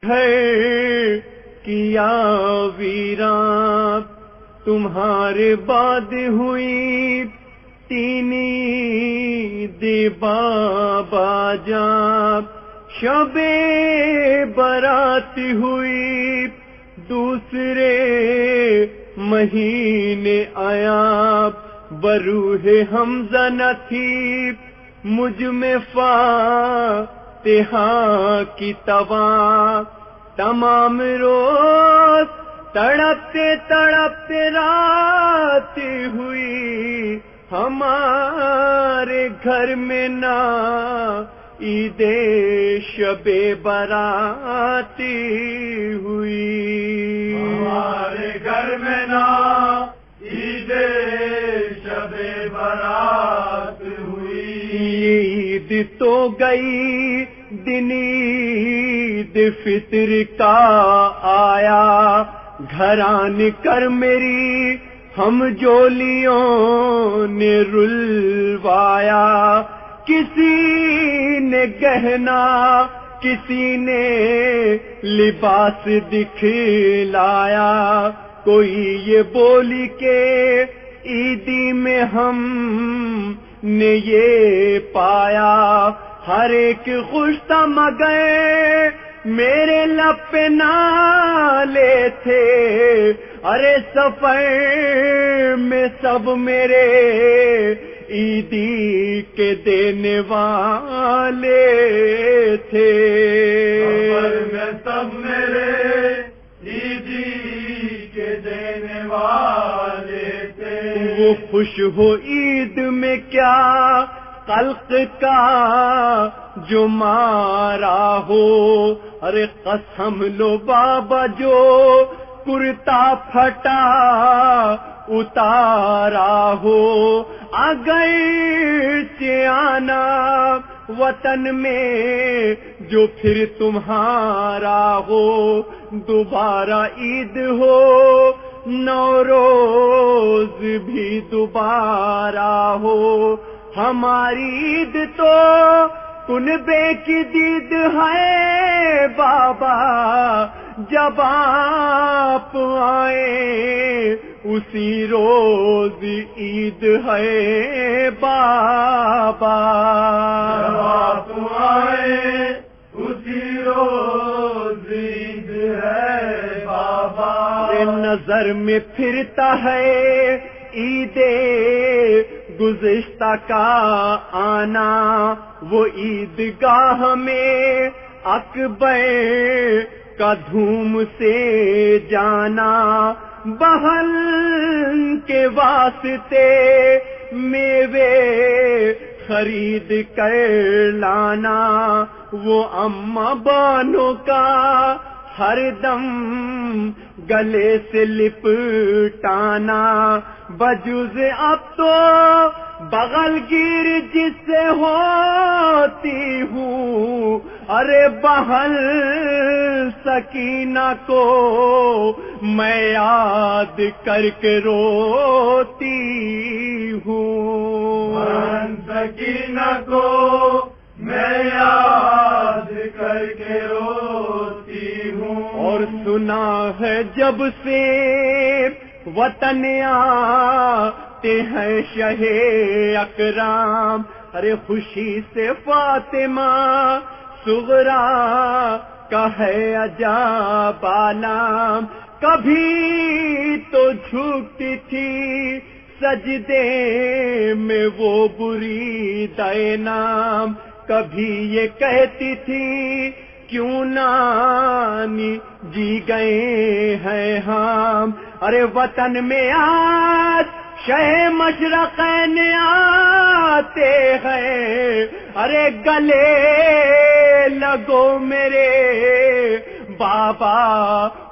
ہے کیا ویران تمہارے بعد ہوئی تینی دے بابا جان، شب برات ہوئی دوسرے مہینے آیا، بروح حمزہ نہ تھی مجھ میں فاتحہ کی تواں، تمام روز تڑپتے تڑپتے رات ہوئی ہمارے گھر میں نہ عید شب برات ہوئی، ہمارے گھر میں نہ عید شب برات ہوئی۔ عید تو گئی دن عید فطر کا آیا، گھر آن کر میری ہم جولیوں نے رلوایا، کسی نے گہنا کسی نے لباس دکھلایا، کوئی یہ بولی کہ عیدی میں ہم نے یہ پایا، ہر ایک خوش تھا مگر میرے لب پہ نالے تھے، ارے سفر میں سب میرے عیدی کے دینے والے تھے، سفر میں سب میرے عیدی کے دینے والے تھے۔ وہ خوش ہو عید میں کیا خلق کا جو مارا ہو، ارے قسم لو بابا جو کرتا پھٹا اتارا ہو، اگر آنا وطن میں جو پھر تمہارا ہو، دوبارہ عید ہو نوروز بھی دوبارہ ہو، ہماری عید تو کنبے کی دید ہے بابا، جب آپ آئے اسی روز عید ہے بابا، جب آپ آئے اسی روز عید ہے بابا۔ نظر میں پھرتا ہے عید گزشتہ کا آنا، وہ عیدگاہ میں اکبر کا دھوم سے جانا، بہن کے واسطے میوے خرید کر لانا، وہ اماں بانوں کا ہر دم گلے سے لپٹانا، بجز اب تو بغل گیر جس سے ہوتی ہوں، ارے بہن سکینہ کو میں یاد کر کے روتی ہوں، بہن سکینہ کو میں یاد کر کے روتی ہوں۔ اور سنا ہے جب سے وطن آتے ہیں شہ اکرام، ارے خوشی سے فاطمہ صغرا کا ہے عجب عالم، کبھی تو جھکتی تھی سجدے میں وہ بری دائے نام، کبھی یہ کہتی تھی کیوں نانی جی گئے ہیں ہم، ارے وطن میں آج شہ مشرقین آتے ہیں، ارے گلے لگو میرے بابا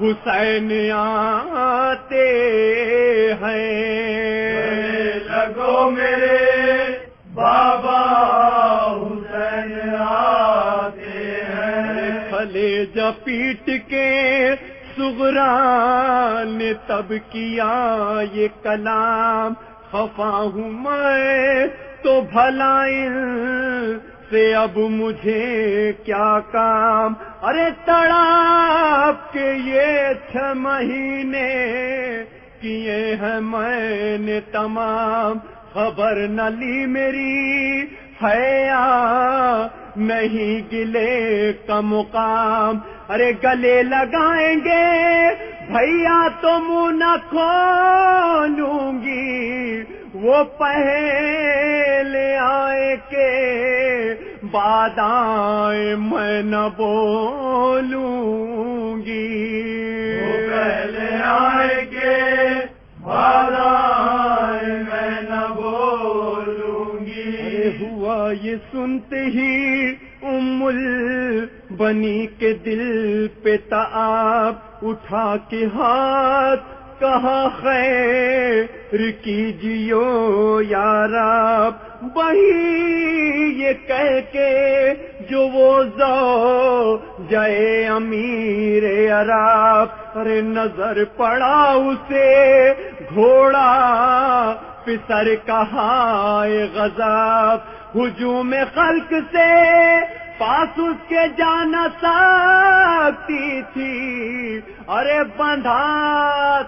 حسین آتے ہیں، لگو میرے بابا حسین آتے ہیں۔ کلیجہ پیٹ کے صغرا نے تب کیا یہ کلام، خفا ہوں میں تو بھلا سے اب مجھے کیا کام، ارے تڑپ کے یہ 6 مہینے کیے ہیں میں نے تمام، خبر نہ لی میری ہے یا نہیں گلے کا مقام، ارے گلے لگائیں گے بھیا تو منہ نہ کھولوں گی، وہ پہلے آئے کے بعد آئے میں نہ بولوں گی، وہ پہلے آئے کے بعد آئے میں نہ بولوں گی۔ ارے ہوا یہ سنتے ہی ام البنی کے دل پہ تعاب، اٹھا کے ہاتھ کہا خیر کیجیو یا رب، وہی یہ کہہ کے جو وہ زوجہ امیر عرب، ارے نظر پڑا اسے گھوڑا پسر کہائے غضب، ہجوم خلق سے پاس اس کے جا نہ سکتی تھی، ارے بندھا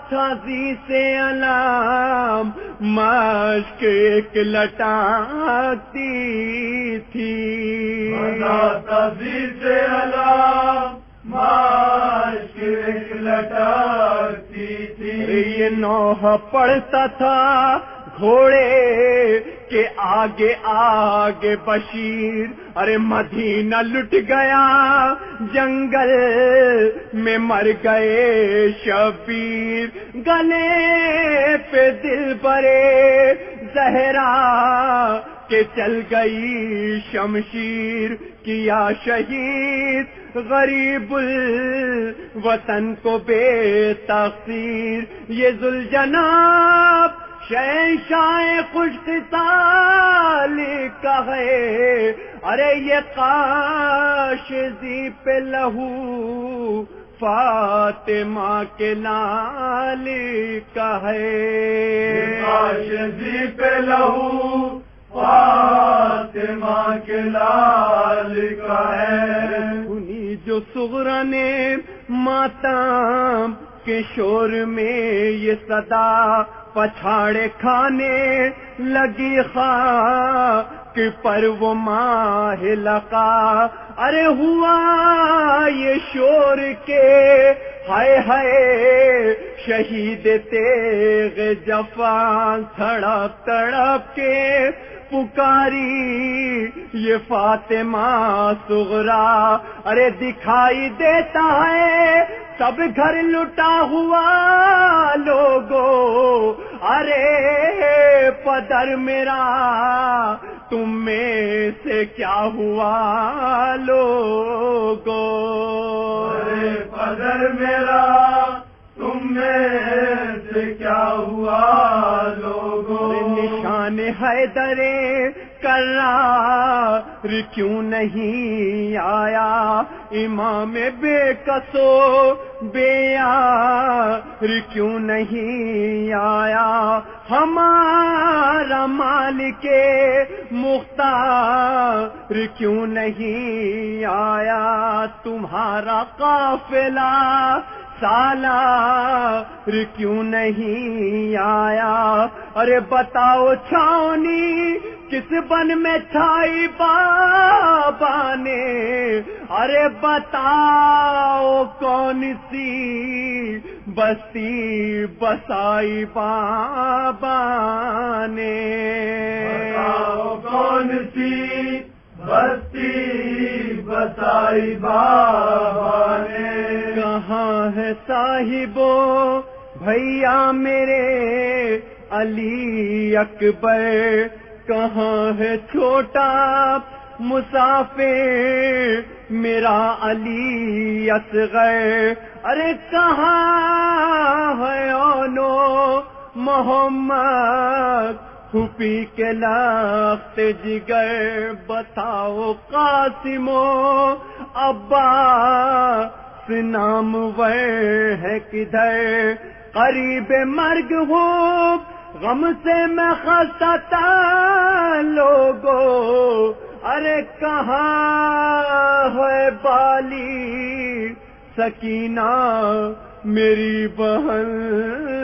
تھا زی سے علام، مشک ایک لٹاتی تھی، بندھا تھا زی سے علام، مشک ایک لٹاتی تھی۔ یہ نوح پڑھتا تھا گھوڑے کے آگے آگے بشیر، ارے مدینہ لٹ گیا جنگل میں مر گئے شبیر، گلے پہ دل برے زہرا کہ چل گئی شمشیر، کیا شہید غریب الوطن کو بے تقصیر، یہ ذوالجناب شہنشاہ خوش خصال کا ہے، ارے یہ کاش زی پہ لہو فاطمہ کے لال کا ہے، کاش زی پہ لہو فاطمہ کے لال کا ہے۔ سنی جو صغرا نے ماتم کے شور میں یہ صدا، پچھاڑے کھانے لگی خاک پر وہ ماہ لقا، ارے ہوا یہ شور کے ہائے ہائے شہید تیغ جفا، تڑپ تڑپ کے پکاری یہ فاطمہ صغرا، ارے دکھائی دیتا ہے سب گھر لٹا ہوا لوگو، ارے پدر میرا تم میں سے کیا ہوا لوگو، ارے پدر میرا تم میں سے کیا ہوا لوگو، نشان حیدر کرار کیوں نہیں آیا، امام بے کسو بے یار کیوں نہیں آیا، ہمارا مالک مختار کیوں نہیں آیا، تمہارا قافلہ سالار کیوں نہیں آیا، ارے بتاؤ چھاؤنی کس بن میں چھائی بابا نے، ارے بتاؤ کون سی بستی بسائی بابا نے، بتاؤ کون سی بستی بسائی بابا نے، کہاں ہے صاحبو بھیا میرے علی اکبر، کہاں ہے چھوٹا مسافر میرا علی اصغر، ارے کہاں ہے اونو محمد پھوپھی کے لخت جگر، بتاؤ قاسم و عباس نامور ہے کدھر، قریب مرگ ہوں غم سے میں خستہ لوگو، ارے کہاں ہے بالی سکینہ میری بہن